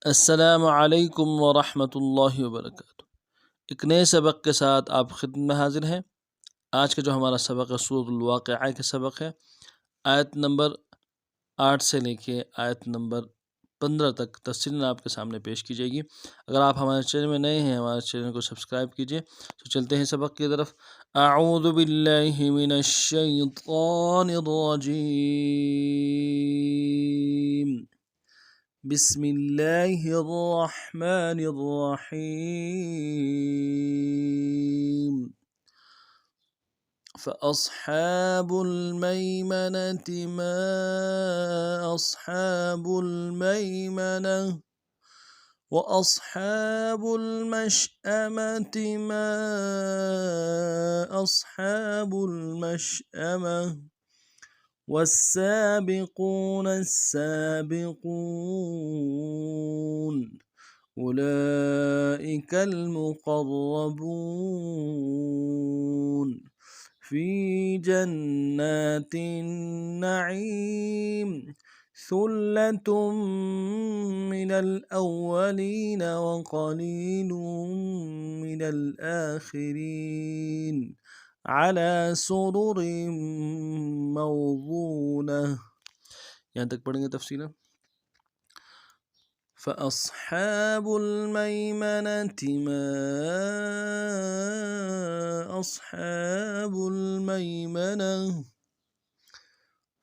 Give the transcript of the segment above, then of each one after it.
السلام علیکم ورحمۃ اللہ وبرکاتہ۔ ایک نئے سبق کے ساتھ آپ خدمت میں حاضر ہیں۔ آج کا جو ہمارا سبق ہے سورۃ الواقعہ کا سبق ہے۔ آیت نمبر 8 سے لے کے آیت نمبر 15 تک تفصیلاً آپ کے سامنے پیش کی جائے گی۔ اگر آپ ہمارے چینل میں نئے ہیں ہمارے چینل کو سبسکرائب کیجیے۔ تو چلتے ہیں سبق کی طرف۔ اعوذ باللہ من الشیطان الرجیم، بسم اللہ الرحمن الرحیم۔ فأصحاب المیمنة ما أصحاب الميمنة وأصحاب المشأمة ما أصحاب المشأمة والسابقون السابقون أولئك المقربون في جنات النعيم ثلة من الأولين وقليل من الآخرين على سرر موضونة۔ یہاں تک پڑھیں گے تفصیلا۔ فأصحاب الميمنة ما أصحاب الميمنة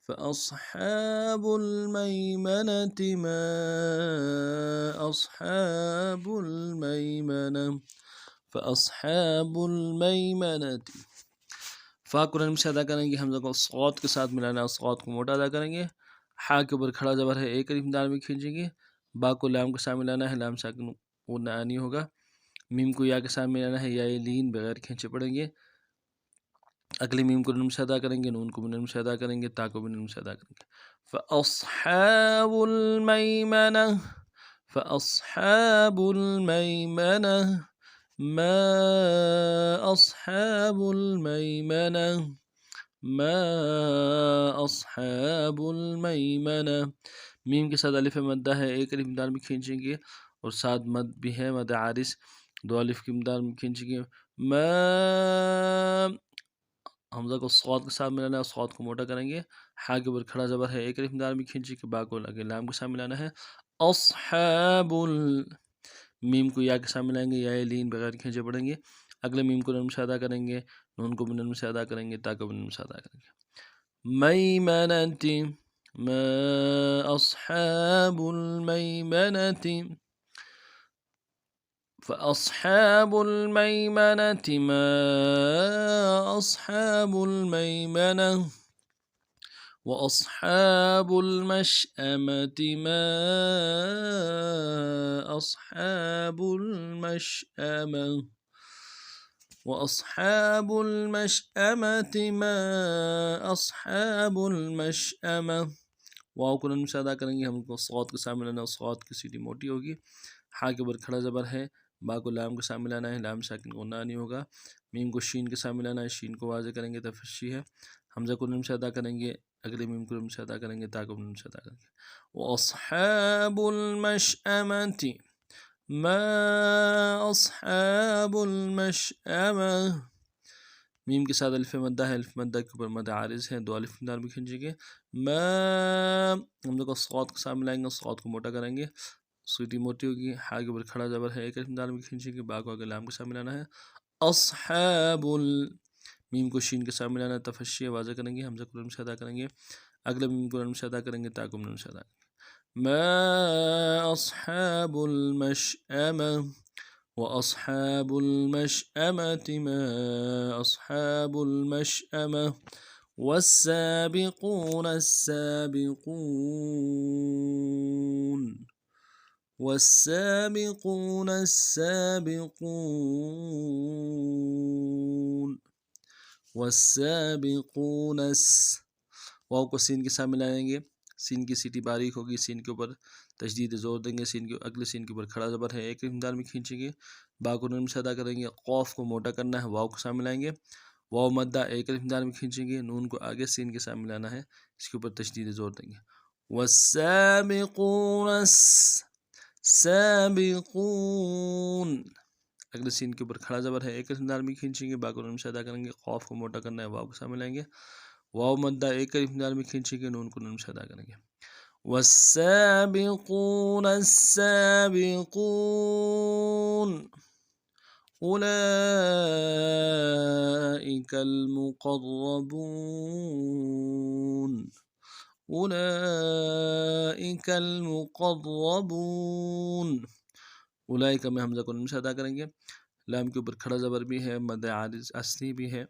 فأصحاب الميمنة ما أصحاب الميمنة فأصحاب الميمنة۔ فا کو نرم سے ادا کریں گے، حمزہ کو صاد کے ساتھ ملانا ہے، صاد کو موٹا ادا کریں گے۔ حا کے اوپر کھڑا زبر ہے، ایک الف دال میں کھینچیں گے۔ با کو لام کے ساتھ ملانا ہے، لام ساکن وہ نانی ہوگا۔ میم کو یا کے ساتھ ملانا ہے، یا لین بغیر کھینچے پڑیں گے۔ اگلی میم کو نرم سے ادا کریں گے، نون کو بھی نرم سے ادا کریں گے، تا کو بھی نرم سے ادا کریں گے۔ فأصحاب المیمنة فأصحاب المیمنة ما أصحاب الميمنة ما أصحاب الميمنة۔ میم کے ساتھ الف مدہ ہے، ایک الف دال میں کھینچیں گے، اور ساتھ مد بھی ہے، مد عارض، دو الف کی مدال میں کھینچیں گے۔ ما حمزہ کو صاد کے ساتھ ملانا ہے، صاد کو موٹا کریں گے۔ حا کے اوپر کھڑا زبر ہے، ایک الف دال میں کھینچیں گے، با کو لگے لام کے ساتھ ملانا ہے۔ اصحاب میم کو یا کے ساتھ ملائیں گے، یا لین بغیر کھینچے پڑیں گے۔ اگلے میم کو نرم سے ادا کریں گے، نون کو بھی نرم سے ادا کریں گے، تا کو بھی نرم سے ادا کریں گے۔ میمنة ما أصحاب الميمنة فأصحاب الميمنة ما أصحاب الميمنة وأصحاب المشأمة ما أصحاب المشأمة وأصحاب المشأمة ما أصحاب المشأمة۔ واو کو نرم سے ادا کریں گے، ہم کو صاد کے ساتھ ملانا ہے، صاد کی سیٹی موٹی ہوگی۔ حا کے اوپر کھڑا زبر ہے، با کو لام کے ساتھ ملانا ہے، لام ساکن کو نانی ہوگا۔ میم کو شین کے ساتھ ملانا ہے، شین کو واضح کریں گے، تفشی ہے۔ حمزہ کو نرم سے ادا کریں گے، اگلے میم کو نرم سے ادا کریں گے، تا کو نرم سے ادا کریں گے۔ وأصحاب المشأمة ما أصحاب المشأمة۔ میم کے ساتھ الف مدہ ہے، الف مدہ کے اوپر مد عارض ہے، دو الف دال بھی کھینچیں گے۔ ما حمزہ کو صاد کے ساتھ ملائیں گے، صاد کو موٹا کریں گے، سیٹی موٹی ہوگی۔ حا کے اوپر کھڑا زبر ہے، ایک الف دال میں کھینچیں گے، با کو اگر لام کے ساتھ ملانا ہے۔ اصحاب میم کو شین کے ساتھ ملانا ہے، تفشی واضح کریں گے، حمزہ کو نرم سے ادا کریں گے، اگلے میم کو نرم سے ادا کریں گے، تا کو نرم سے ادا کریں گے۔ ما أصحاب المشأمة وأصحاب المشأمة ما أصحاب المشأمة والسابقون السابقون والسابقون السابقون والسابقون واو کو سین کے ساتھ ملائیں گے، سین کی سیٹی باریک ہوگی، سین کے اوپر تشدید زور دیں گے، سین کے اگلے سین کے اوپر کھڑا زبر ہے، ایک امداد میں کھینچیں گے، با کو نرم سے ادا کریں گے، قوف کو موٹا کرنا ہے، واو کو ساتھ ملائیں گے، واو مدہ ایک امداد میں کھینچیں گے، نون کو آگے سین کے ساتھ ملانا ہے، اس کے اوپر تشدید زور دیں گے۔ والسابقون والسابقون. اگلے سین کے اوپر کھڑا زبر ہے، ایک الف مدار میں کھینچیں گے، با کو نون سے ادا کریں گے، قاف کو موٹا کرنا ہے، واو کے سامنے لائیں گے، واو مدہ ایک الف مدار میں کھینچیں گے، نون کو نون سے ادا کریں گے. والسابقون السابقون أولئك المقربون أولئك المقربون. اولئک میں حمزہ کو نون سے ادا کریں گے، لام کے اوپر کھڑا زبر بھی ہے، مد عارض اصلی بھی ہے،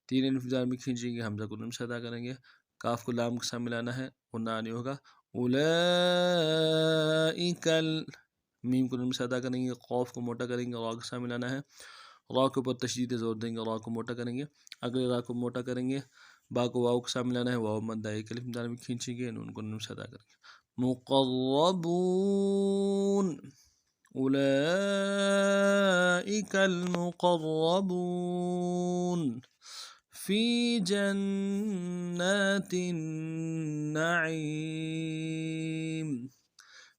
تین الف مدار میں کھینچیں گے، حمزہ کو نون سے ادا کریں گے، کاف کو لام کے سامنے ملانا ہے، غنہ نہیں ہوگا. اولئک میم کو نون سے ادا کریں گے، قاف کو موٹا کریں گے، را کے سامنے ملانا ہے، را کے اوپر تشدید زور دیں گے، را کو موٹا کریں گے، اگلے را کو موٹا کریں گے، با کو واو کے سامنے ملانا ہے، واو مدہ ایک الف مدار میں کھینچیں گے، نون کو نون سے ادا کریں گے. مقربون أولئك المقربون في جنات النعيم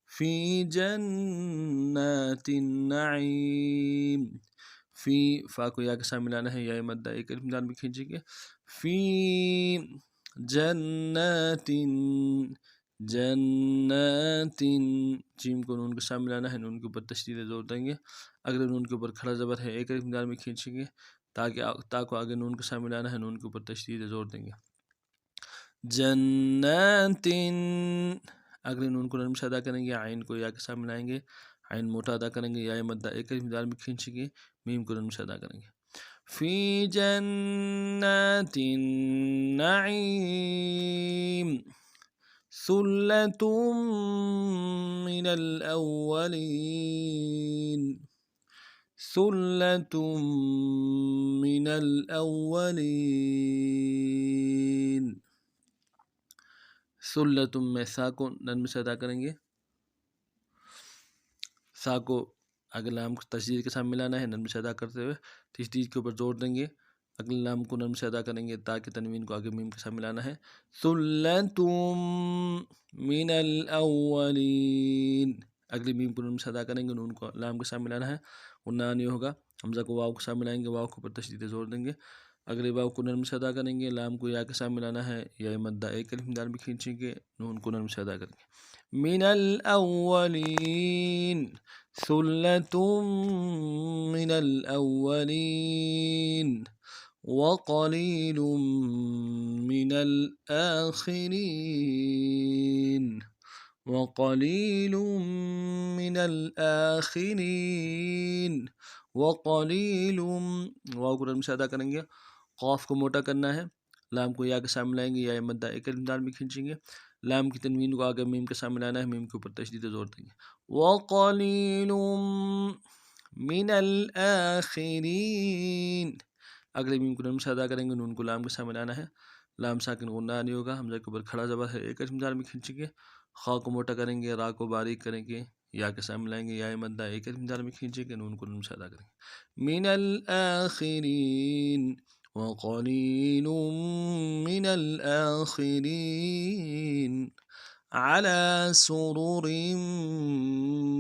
في جنات النعيم. فی فا کو یا کے سامنے ملانا ہے، یا مدہ ایک الف مدار میں کھینچیں گے، فی جنات جنات، جیم کو نون کے سامنے ملانا ہے، نون کے اوپر تشدید زور دیں گے، اگلے نون کے اوپر کھڑا زبر ہے، ایک الف مدار میں کھینچیں گے، تاکہ تا کو آگے نون کے سامنے ملانا ہے، نون کے اوپر تشدید زور دیں گے. جنات، اگلے نون کو نرم سے ادا کریں گے، عین کو یا کے سامنے ملائیں گے، عین موٹا ادا کریں گے، یا مدہ ایک الف مدار میں کھینچیں گے، میم کو نرم سے ادا کریں گے. فی جنات النعیم ثلۃ من الاولین ثلۃ من الاولین. ثلۃ میں سا کو نرم سے ادا کریں گے، سا کو اگلے لام کو تشدید کے ساتھ ملانا ہے، نرم سے ادا کرتے ہوئے تشدید کے اوپر زور دیں گے، اگلے لام کو نرم سے ادا کریں گے، تاکہ تنوین کو آگے میم کے ساتھ ملانا ہے. ثلۃ من الاولین، اگلی میم کو نرم سے ادا کریں گے، نون کو لام کے ساتھ ملانا ہے، غنہ نہیں ہوگا، حمزہ کو واو کے ساتھ ملائیں گے، واو کے اوپر تشدید زور دیں گے، اگلے واو کو نرم سے ادا کریں گے، لام کو یا کے ساتھ ملانا ہے، یا مدہ ایک الف مدار میں کھینچیں گے، نون کو نرم سے ادا کریں گے. من الاولین ثلۃ من الاولین وقلیل من الآخرین وقلیل من الآخرین وقلیل. واو کو نرم سے ادا کریں گے، قاف کو موٹا کرنا ہے، لام کو یا کے سامنے لائیں گے، یا مدہ ایک الف مدار میں کھینچیں گے، لام کی تنوین کو آگے میم کے سامنے لانا ہے، میم کے اوپر تشدید زور دیں گے. وقلیل من الآخرین، اگلے میم کو نرم سے ادا کریں گے، نون کو لام کے سامنے لانا ہے، لام ساکن غنہ نہیں ہوگا، حمزہ کے اوپر کھڑا زبر ہے، ایک الف مدار میں کھینچیں گے، خا کو موٹا کریں گے، را کو باریک کریں گے، یا کے سامنے لائیں گے، یا مدہ ایک الف مدار میں کھینچیں گے، نون کو نرم سے ادا کریں گے. من الآخرین وقلیل من الآخرین على سرر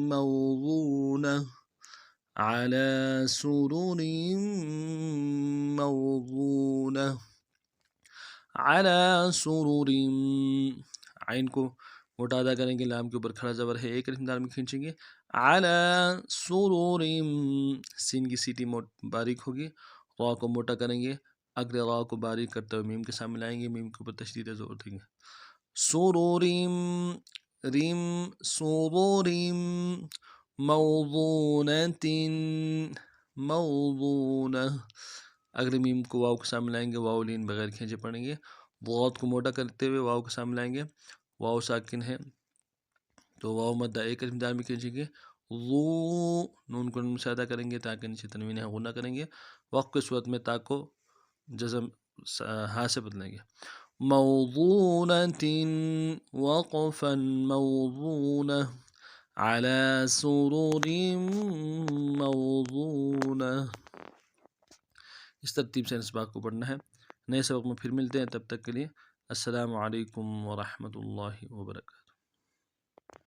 موضونة على سرر موضونة على سرر، عین کو موٹا ادا کریں گے، لام کے اوپر کھڑا زبر ہے، ایک الف مدار میں کھینچیں گے، على سرر، سین کی سیٹی باریک ہوگی، را کو موٹا کریں گے، اگلے را کو باریک کرتے ہوئے میم کے سامنے لائیں گے، میم کے اوپر تشدید زور دیں گے. سرور ریم سرور موضونة موضونة، اگلے میم کو واو کے سامنے لائیں گے، واو لین بغیر کھینچے پڑیں گے، ضاد کو موٹا کرتے ہوئے واو کے سامنے لائیں گے، واو ساکن ہے تو واو مدہ ایک الف مدار میں کھینچیں گے، ذو، نون کو نون سے ادا کریں گے تاکہ نیچے تنوین ہے، غنہ کریں گے، وقف کی صورت میں تا کو جزم ہا سے بدلیں گے. موضونة وقفا موضونة على سرر موضونة. اس ترتیب سے اسباق کو پڑھنا ہے. نئے سبق میں پھر ملتے ہیں، تب تک کے لیے السلام علیکم ورحمۃ اللہ وبرکاتہ.